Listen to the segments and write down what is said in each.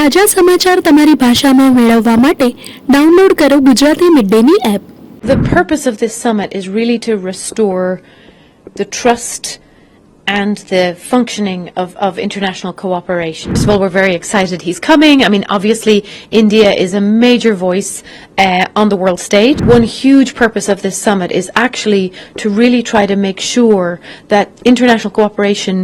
તાજા સમાચાર તમારી ભાષામાં મેળવવા માટે ડાઉનલોડ કરો ગુજરાતી મિડડેની app. The purpose of this summit is really to restore the trust and the functioning of international cooperation. First of all, we're very excited he's coming. I mean, obviously, India is a major voice on the world stage. One huge purpose of this summit is actually to really try to make sure that international cooperation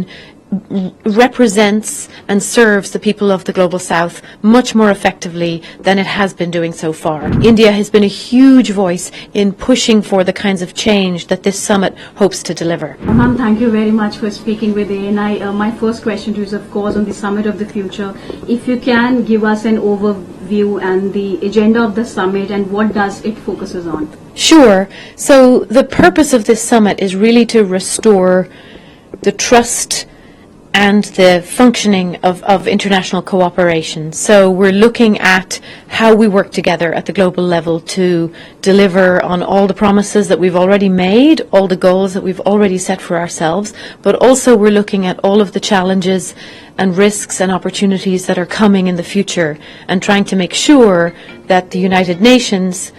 represents and serves the people of the Global South much more effectively than it has been doing so far. India has been a huge voice in pushing for the kinds of change that this summit hopes to deliver. Ma'am, thank you very much for speaking with ANI. My first question to you is, of course, on the Summit of the Future. If you can give us an overview and the agenda of the summit and what does it focuses on? Sure. So the purpose of this summit is really to restore the trust and the functioning of international cooperation. So we're looking at how we work together at the global level to deliver on all the promises that we've already made, all the goals that we've already set for ourselves, but also we're looking at all of the challenges and risks and opportunities that are coming in the future and trying to make sure that the United Nations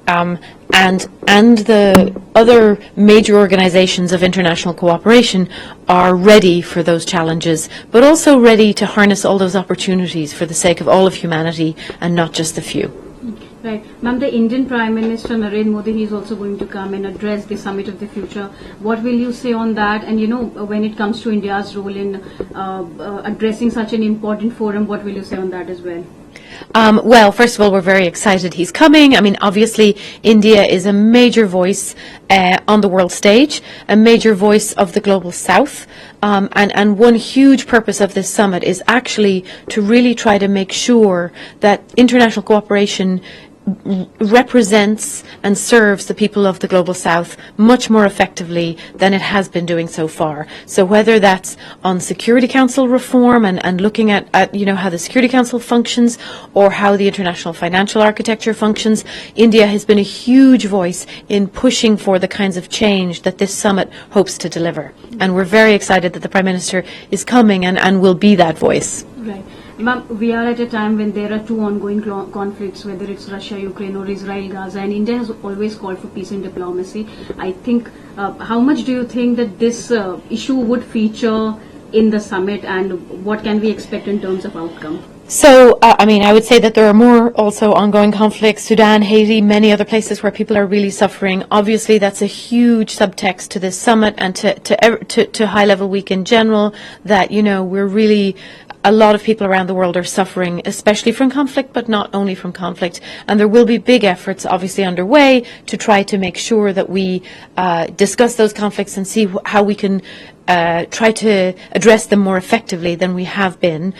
and the other major organizations of international cooperation are ready for those challenges, but also ready to harness all those opportunities for the sake of all of humanity and not just the few. Right. Ma'am, the Indian Prime Minister Narendra Modi, he is also going to come and address the Summit of the Future. What will you say on that? And, you know, when it comes to India's role in addressing such an important forum, what will you say on that as well? Well, first of all, we're very excited he's coming. I mean, obviously, India is a major voice on the world stage, a major voice of the Global South. And one huge purpose of this summit is actually to really try to make sure that international cooperation represents and serves the people of the Global South much more effectively than it has been doing so far. So whether that's on Security Council reform and looking at you know, how the Security Council functions or how the international financial architecture functions, India has been a huge voice in pushing for the kinds of change that this summit hopes to deliver. And we're very excited that the Prime Minister is coming and will be that voice. Right. Ma'am, we are at a time when there are two ongoing conflicts, whether it's Russia, Ukraine or Israel, Gaza, and India has always called for peace and diplomacy. I think, how much do you think that this issue would feature in the summit and what can we expect in terms of outcome? So, I mean, I would say that there are more also ongoing conflicts, Sudan, Haiti, many other places where people are really suffering. Obviously, that's a huge subtext to this summit and to High Level Week in general, that, you know, we're really, a lot of people around the world are suffering, especially from conflict, but not only from conflict. And there will be big efforts, obviously, underway to try to make sure that we discuss those conflicts and see how we can try to address them more effectively than we have been.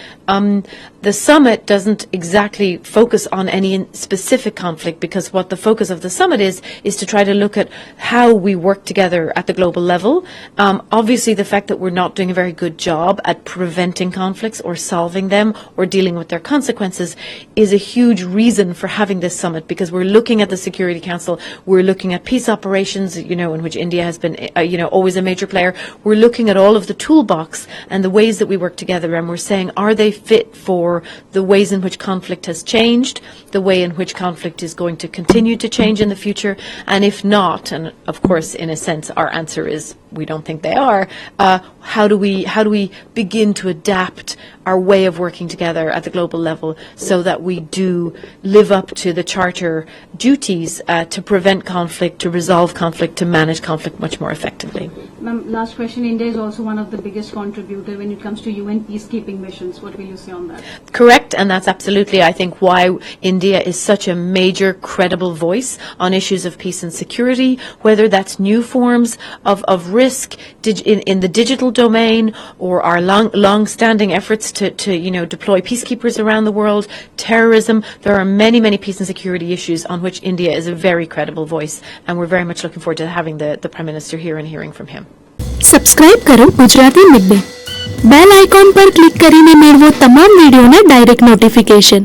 The summit doesn't exactly focus on any specific conflict, because what the focus of the summit is to try to look at how we work together at the global level. Obviously, the fact that we're not doing a very good job at preventing conflicts or solving them or dealing with their consequences is a huge reason for having this summit, because we're looking at the Security Council, we're looking at peace operations, you know, in which India has been, you know, always a major player. We're looking at all of the toolbox and the ways that we work together, and we're saying, are they fit for the ways in which conflict has changed, the way in which conflict is going to continue to change in the future, and if not, and of course, in a sense, our answer is we don't think they are, how do we begin to adapt our way of working together at the global level so that we do live up to the Charter duties to prevent conflict, to resolve conflict, to manage conflict much more effectively. Ma'am, last question. India is also one of the biggest contributor when it comes to UN peacekeeping missions. What will you say on that? Correct, and that's absolutely, I think, why India is such a major, credible voice on issues of peace and security, whether that's new forms of risk in the digital domain or our long-standing efforts to you know, deploy peacekeepers around the world, terrorism. There are many, many peace and security issues on which India is a very credible voice, and we're very much looking forward to having the Prime Minister here and hearing from him. Subscribe કરો Gujarati midday. Bell icon પર click કરીને મેળવો તમામ વિડીયોના direct notification.